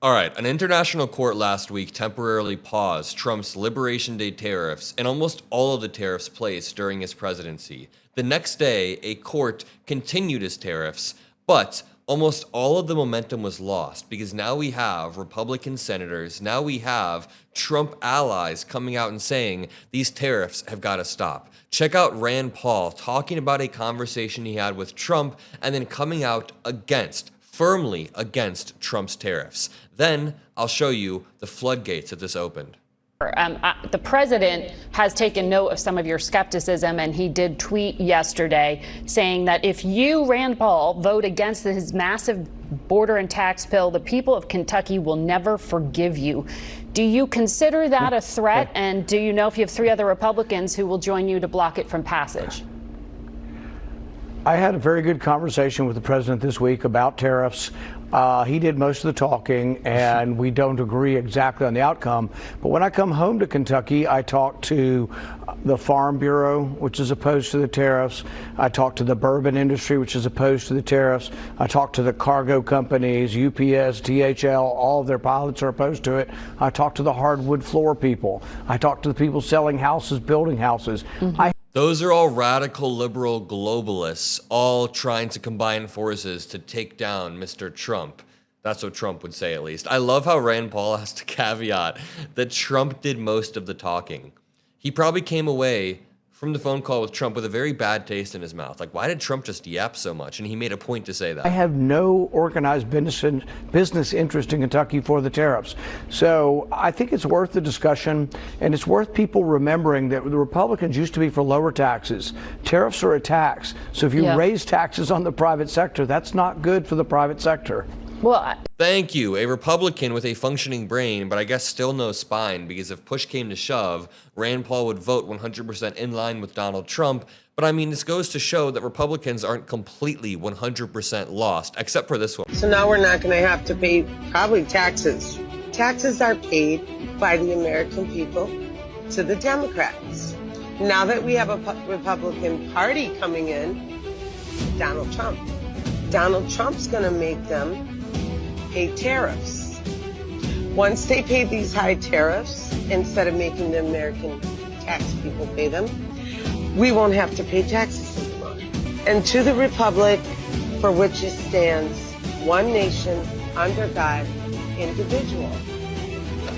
All right, an international court last week temporarily paused Trump's Liberation Day tariffs and almost all of the tariffs placed during his presidency. The next day, a court continued his tariffs, but almost all of the momentum was lost because now we have Republican senators, now we have Trump allies coming out and saying these tariffs have got to stop. Check out Rand Paul talking about a conversation he had with Trump and then coming out firmly against Trump's tariffs. Then I'll show you the floodgates that this opened. The president has taken note of some of your skepticism, and he did tweet yesterday saying that if you, Rand Paul, vote against his massive border and tax bill, the people of Kentucky will never forgive you. Do you consider that a threat? And do you know if you have 3 other Republicans who will join you to block it from passage? I had a very good conversation with the president this week about tariffs. He did most of the talking, and we don't agree exactly on the outcome. But when I come home to Kentucky, I talk to the Farm Bureau, which is opposed to the tariffs. I talk to the bourbon industry, which is opposed to the tariffs. I talk to the cargo companies, UPS, DHL, all of their pilots are opposed to it. I talk to the hardwood floor people. I talk to the people selling houses, building houses. Those are all radical liberal globalists, all trying to combine forces to take down Mr. Trump. That's what Trump would say, at least. I love how Rand Paul has to caveat that Trump did most of the talking. He probably came away from the phone call with Trump with a very bad taste in his mouth. Like, why did Trump just yap so much? And he made a point to say that. I have no organized business interest in Kentucky for the tariffs. So I think it's worth the discussion, and it's worth people remembering that the Republicans used to be for lower taxes. Tariffs are a tax. So if you raise taxes on the private sector, that's not good for the private sector. Well, thank you, a Republican with a functioning brain, but I guess still no spine, because if push came to shove, Rand Paul would vote 100% in line with Donald Trump. But I mean, this goes to show that Republicans aren't completely 100% lost, except for this one. So now we're not going to have to pay probably taxes. Taxes are paid by the American people to the Democrats. Now that we have a Republican Party coming in, Donald Trump's going to make them pay tariffs. Once they pay these high tariffs, instead of making the American tax people pay them, we won't have to pay taxes anymore. And to the republic for which it stands, one nation, under God, indivisible.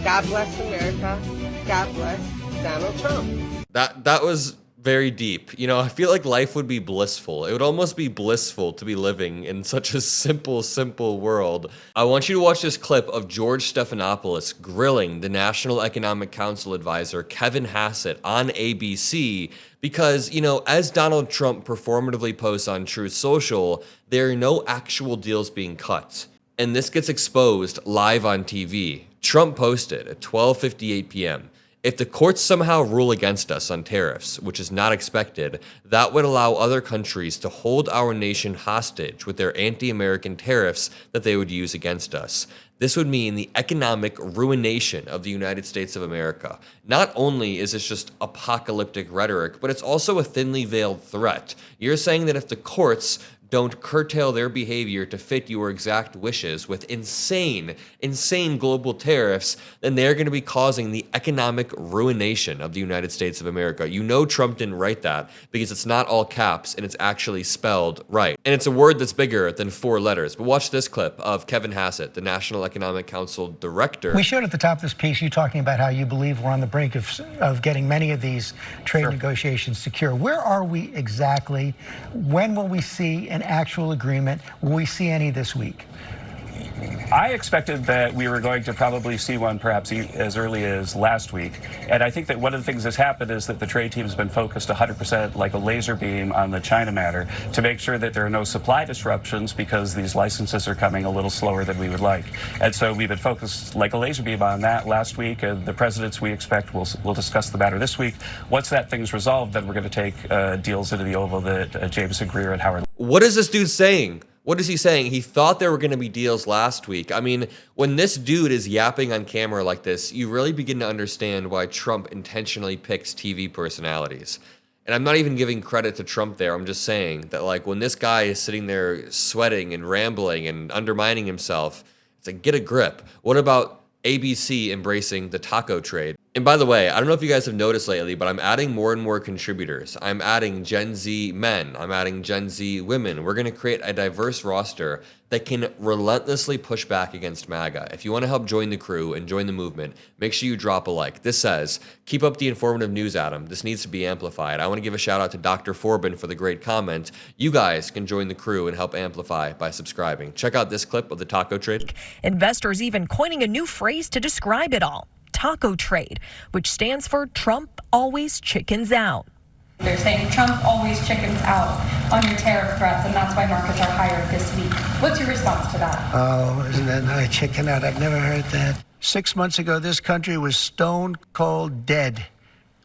God bless America. God bless Donald Trump. That was very deep. You know, I feel like life would be blissful. It would almost be blissful to be living in such a simple world. I want you to watch this clip of George Stephanopoulos grilling the National Economic Council advisor Kevin Hassett on ABC because, you know, as Donald Trump performatively posts on Truth Social, there are no actual deals being cut. And this gets exposed live on TV. Trump posted at 12:58 p.m. If the courts somehow rule against us on tariffs, which is not expected, that would allow other countries to hold our nation hostage with their anti-American tariffs that they would use against us. This would mean the economic ruination of the United States of America. Not only is this just apocalyptic rhetoric, but it's also a thinly veiled threat. You're saying that if the courts don't curtail their behavior to fit your exact wishes with insane global tariffs, then they're going to be causing the economic ruination of the United States of America. You know Trump didn't write that because it's not all caps and it's actually spelled right. And it's a word that's bigger than 4 letters. But watch this clip of Kevin Hassett, the National Economic Council director. We showed at the top of this piece you talking about how you believe we're on the brink of getting many of these trade negotiations secure. Where are we exactly? When will we see an actual agreement? Will we see any this week? I expected that we were going to probably see one perhaps as early as last week. And I think that one of the things that's happened is that the trade team has been focused 100% like a laser beam on the China matter to make sure that there are no supply disruptions because these licenses are coming a little slower than we would like. And so we've been focused like a laser beam on that last week. And the presidents, we expect, will discuss the matter this week. Once that thing's resolved, then we're going to take deals into the Oval that Jameson Greer and Howard. What is this dude saying? What is he saying? He thought there were going to be deals last week. I mean, when this dude is yapping on camera like this, you really begin to understand why Trump intentionally picks TV personalities. And I'm not even giving credit to Trump there. I'm just saying that, like, when this guy is sitting there sweating and rambling and undermining himself, It's like, get a grip. What about ABC embracing the taco trade? And by the way, I don't know if you guys have noticed lately, but I'm adding more and more contributors. I'm adding Gen Z men. I'm adding Gen Z women. We're going to create a diverse roster that can relentlessly push back against MAGA. If you want to help join the crew and join the movement, make sure you drop a like. This says, keep up the informative news, Adam. This needs to be amplified. I want to give a shout out to Dr. Forbin for the great comment. You guys can join the crew and help amplify by subscribing. Check out this clip of the taco trade. Investors even coining a new phrase to describe it all. Taco trade, which stands for Trump always chickens out. They're saying Trump always chickens out on your tariff threats, and that's why markets are higher this week. What's your response to that? Oh, isn't that nice? Chicken out. I've never heard that. 6 months ago, this country was stone cold dead.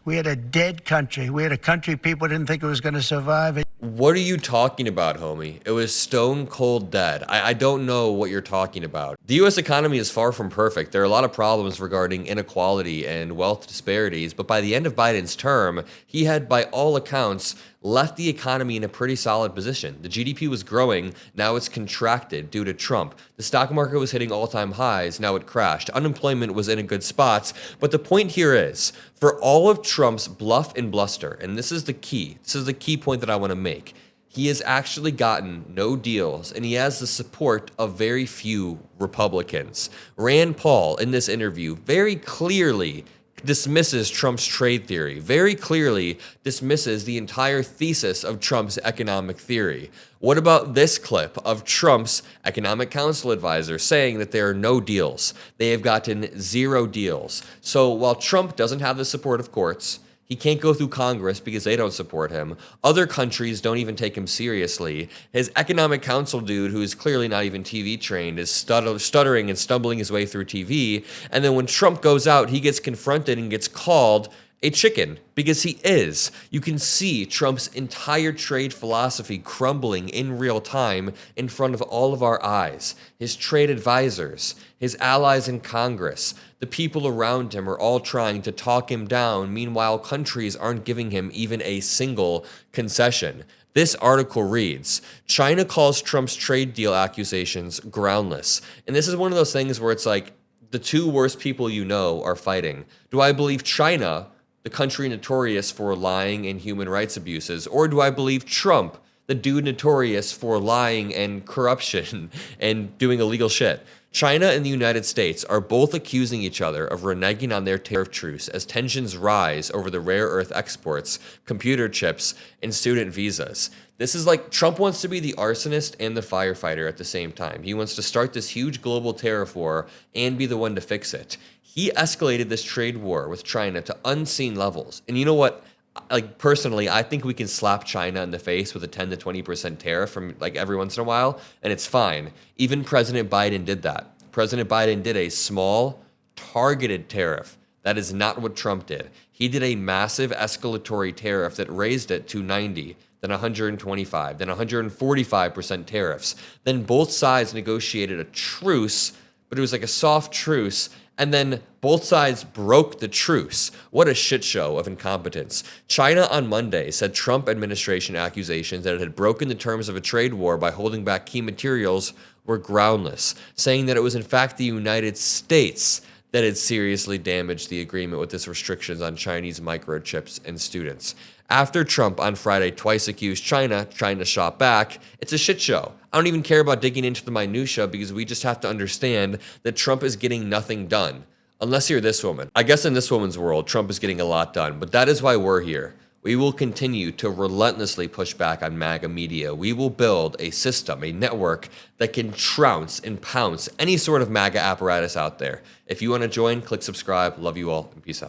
We had a dead country. We had a country people didn't think it was going to survive. What are you talking about, homie? It was stone cold dead. I don't know what you're talking about. The US economy is far from perfect. There are a lot of problems regarding inequality and wealth disparities, but by the end of Biden's term, he had, by all accounts, left the economy in a pretty solid position. The GDP was growing, now it's contracted due to Trump. The stock market was hitting all-time highs, now it crashed. Unemployment was in a good spot, but the point here is, for all of Trump's bluff and bluster, and this is the key point that I want to make, he has actually gotten no deals, and he has the support of very few Republicans. Rand Paul, in this interview, very clearly dismisses Trump's trade theory, very clearly dismisses the entire thesis of Trump's economic theory. What about this clip of Trump's economic council advisor saying that there are no deals? They have gotten 0 deals. So while Trump doesn't have the support of courts, he can't go through Congress because they don't support him. Other countries don't even take him seriously. His economic council dude, who is clearly not even TV trained, is stuttering and stumbling his way through TV. And then when Trump goes out, he gets confronted and gets called a chicken, because he is. You can see Trump's entire trade philosophy crumbling in real time in front of all of our eyes. His trade advisors, his allies in Congress, the people around him are all trying to talk him down. Meanwhile, countries aren't giving him even a single concession. This article reads, China calls Trump's trade deal accusations groundless. And this is one of those things where it's like, the two worst people you know are fighting. Do I believe China, the country notorious for lying and human rights abuses, or do I believe Trump, the dude notorious for lying and corruption and doing illegal shit? China and the United States are both accusing each other of reneging on their tariff truce as tensions rise over the rare earth exports, computer chips, and student visas. This is like Trump wants to be the arsonist and the firefighter at the same time. He wants to start this huge global tariff war and be the one to fix it. He escalated this trade war with China to unseen levels. And you know what? Like, personally, I think we can slap China in the face with a 10 to 20% tariff from like every once in a while, and it's fine. Even President Biden did that. President Biden did a small, targeted tariff. That is not what Trump did. He did a massive escalatory tariff that raised it to 90, then 125, then 145% tariffs. Then both sides negotiated a truce, but it was like a soft truce, and then both sides broke the truce. What a shit show of incompetence. China on Monday said Trump administration accusations that it had broken the terms of a trade war by holding back key materials were groundless, saying that it was in fact the United States that had seriously damaged the agreement with its restrictions on Chinese microchips and students. After Trump on Friday twice accused China trying to shop back, it's a shit show. I don't even care about digging into the minutia because we just have to understand that Trump is getting nothing done. Unless you're this woman. I guess in this woman's world, Trump is getting a lot done, but that is why we're here. We will continue to relentlessly push back on MAGA media. We will build a system, a network that can trounce and pounce any sort of MAGA apparatus out there. If you want to join, click subscribe. Love you all, and peace out.